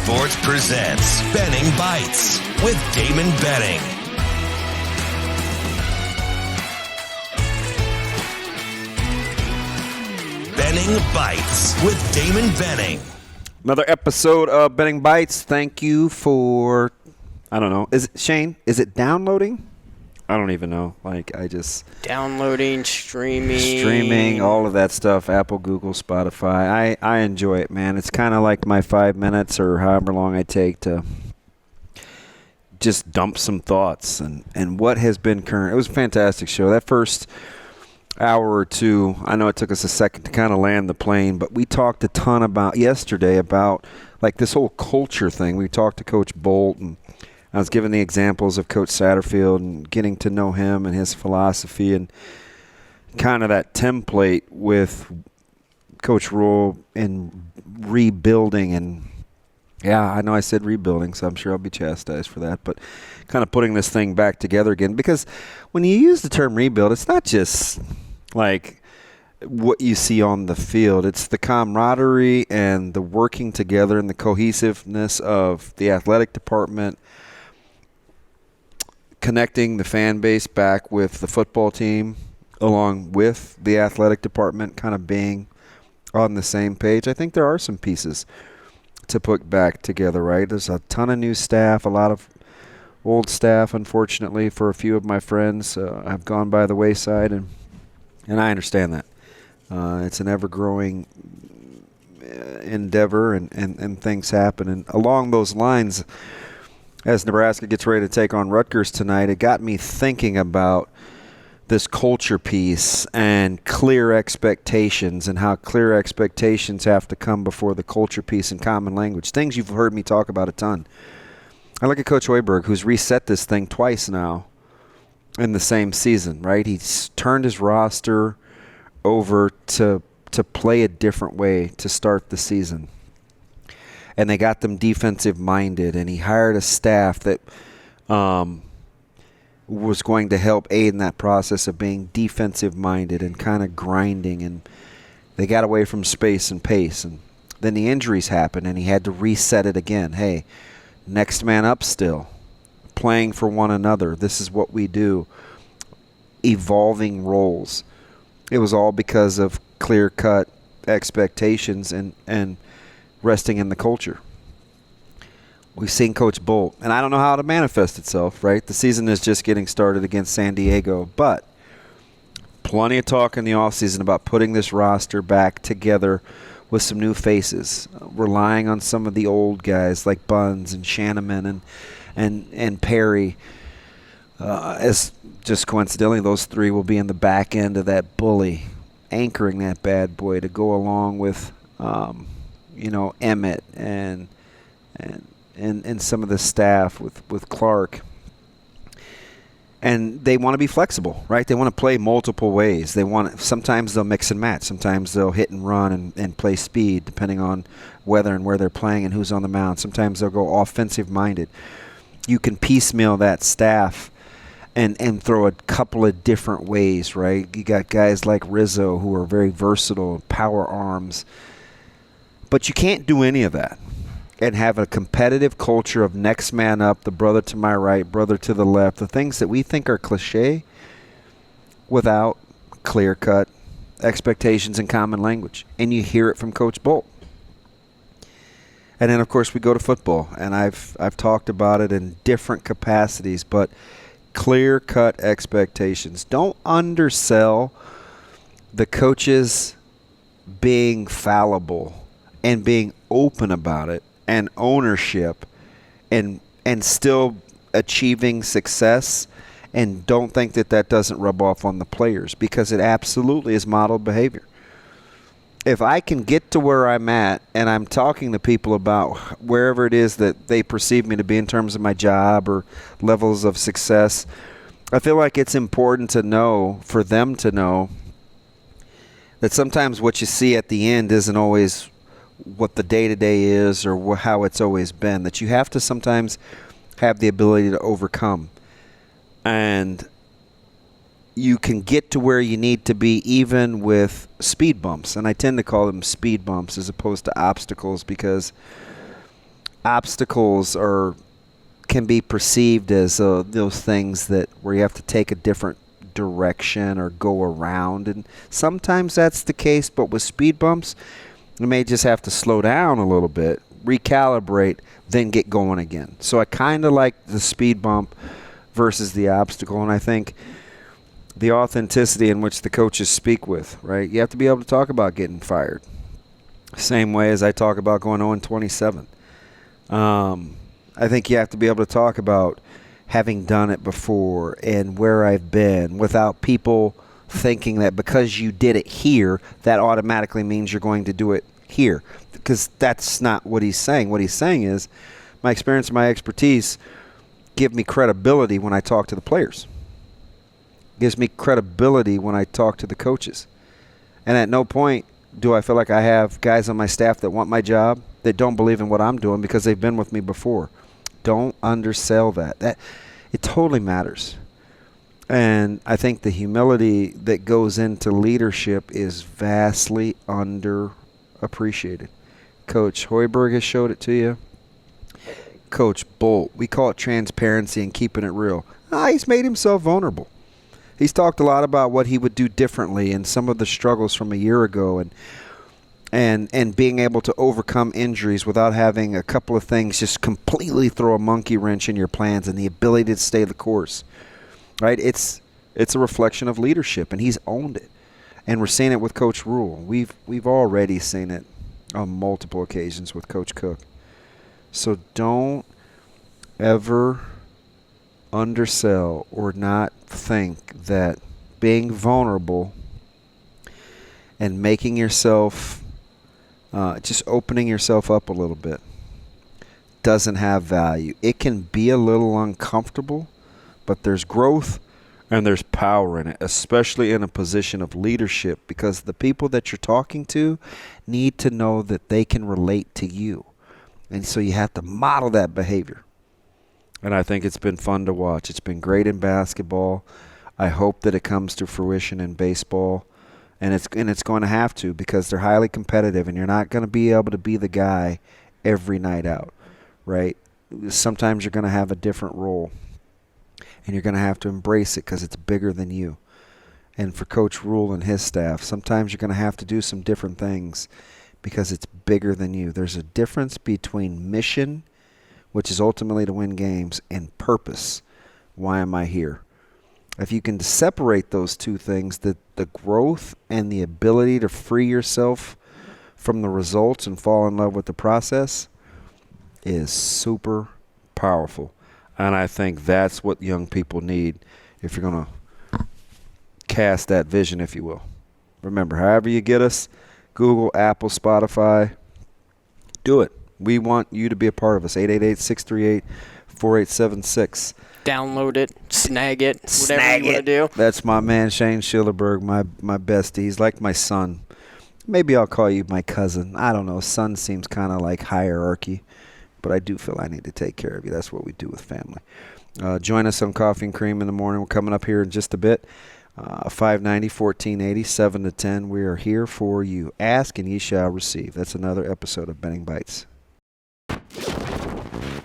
Sports presents Benning Bites with Damon Benning. Benning Bites with Damon Benning. Another episode of Benning Bites. Thank you for, I don't know, is it downloading? I don't even know. Downloading, streaming, all of that stuff. Apple, Google, Spotify. I enjoy it, man. It's kind of like my 5 minutes or however long I take to just dump some thoughts and what has been current. It was a fantastic show. That first hour or two, I know it took us a second to kind of land the plane, but we talked a ton about yesterday about like this whole culture thing. We talked to Coach Bolt, and I was giving the examples of Coach Satterfield and getting to know him and his philosophy and kind of that template with Coach Rule in rebuilding. And yeah, I know I said rebuilding, so I'm sure I'll be chastised for that, but kind of putting this thing back together again, because when you use the term rebuild, it's not just like what you see on the field. It's the camaraderie and the working together and the cohesiveness of the athletic department, connecting the fan base back with the football team along with the athletic department, kind of being on the same page. I think there are some pieces to put back together, right? There's a ton of new staff, a lot of old staff, unfortunately, for a few of my friends have gone by the wayside, and I understand that. It's an ever-growing endeavor, and things happen. And along those lines, as Nebraska gets ready to take on Rutgers tonight, it got me thinking about this culture piece and clear expectations, and how clear expectations have to come before the culture piece and common language. Things you've heard me talk about a ton. I look at Coach Hoiberg, who's reset this thing twice now in the same season, right? He's turned his roster over to play a different way to start the season. And they got them defensive-minded, and he hired a staff that was going to help aid in that process of being defensive-minded and kind of grinding, and they got away from space and pace. And then the injuries happened, and he had to reset it again. Hey, next man up still, playing for one another. This is what we do. Evolving roles. It was all because of clear-cut expectations and resting in the culture. We've seen Coach Bolt, and I don't know how it'll manifest itself, right? The season is just getting started against San Diego, but plenty of talk in the offseason about putting this roster back together with some new faces, relying on some of the old guys like Buns and Shanneman and Perry. As just coincidentally, those three will be in the back end of that bully, anchoring that bad boy to go along with Emmett and some of the staff with Clark. And they want to be flexible, right? They want to play multiple ways. Sometimes they'll mix and match. Sometimes they'll hit and run and play speed, depending on whether and where they're playing and who's on the mound. Sometimes they'll go offensive-minded. You can piecemeal that staff and throw a couple of different ways, right? You got guys like Rizzo who are very versatile, power arms. But you can't do any of that and have a competitive culture of next man up, the brother to my right, brother to the left, the things that we think are cliche, without clear-cut expectations and common language. And you hear it from Coach Bolt. And then, of course, we go to football, and I've talked about it in different capacities, but clear-cut expectations. Don't undersell the coaches being fallible and being open about it, and ownership, and still achieving success, and don't think that doesn't rub off on the players, because it absolutely is modeled behavior. If I can get to where I'm at and I'm talking to people about wherever it is that they perceive me to be in terms of my job or levels of success, I feel like it's important to know, for them to know, that sometimes what you see at the end isn't always what the day-to-day is or how it's always been, that you have to sometimes have the ability to overcome. And you can get to where you need to be even with speed bumps. And I tend to call them speed bumps as opposed to obstacles, because obstacles can be perceived as those things that where you have to take a different direction or go around, and sometimes that's the case. But with speed bumps, you may just have to slow down a little bit, recalibrate, then get going again. So I kind of like the speed bump versus the obstacle, and I think the authenticity in which the coaches speak with, right? You have to be able to talk about getting fired. Same way as I talk about going 0-27. I think you have to be able to talk about having done it before and where I've been without people thinking that because you did it here, that automatically means you're going to do it here. Because that's not what he's saying. What he's saying is my experience and my expertise give me credibility when I talk to the players. Gives me credibility when I talk to the coaches. And at no point do I feel like I have guys on my staff that want my job that don't believe in what I'm doing because they've been with me before. Don't undersell that. It totally matters. And I think the humility that goes into leadership is vastly underappreciated. Coach Hoiberg has showed it to you. Coach Bolt, we call it transparency and keeping it real. He's made himself vulnerable. He's talked a lot about what he would do differently and some of the struggles from a year ago and being able to overcome injuries without having a couple of things just completely throw a monkey wrench in your plans and the ability to stay the course. Right? It's a reflection of leadership, and he's owned it. And we're seeing it with Coach Rule. We've already seen it on multiple occasions with Coach Cook. So don't ever undersell or not think that being vulnerable and making yourself just opening yourself up a little bit doesn't have value. It can be a little uncomfortable, but there's growth and there's power in it, especially in a position of leadership, because the people that you're talking to need to know that they can relate to you. And so you have to model that behavior. And I think it's been fun to watch. It's been great in basketball. I hope that it comes to fruition in baseball. And it's going to have to, because they're highly competitive, and you're not going to be able to be the guy every night out, right? Sometimes you're going to have a different role, and you're going to have to embrace it because it's bigger than you. And for Coach Rule and his staff, sometimes you're going to have to do some different things because it's bigger than you. There's a difference between mission, which is ultimately to win games, and purpose. Why am I here? If you can separate those two things, the growth and the ability to free yourself from the results and fall in love with the process is super powerful. And I think that's what young people need if you're going to cast that vision, if you will. Remember, however you get us, Google, Apple, Spotify, do it. We want you to be a part of us. 888-638-4876. Download it, snag it, whatever you want to do. That's my man, Shane Schillerberg, my bestie. He's like my son. Maybe I'll call you my cousin. I don't know. Son seems kind of like hierarchy, but I do feel I need to take care of you. That's what we do with family. Join us on Coffee and Cream in the morning. We're coming up here in just a bit. 590-1480, 7 to 10. We are here for you. Ask and ye shall receive. That's another episode of Benning Bites.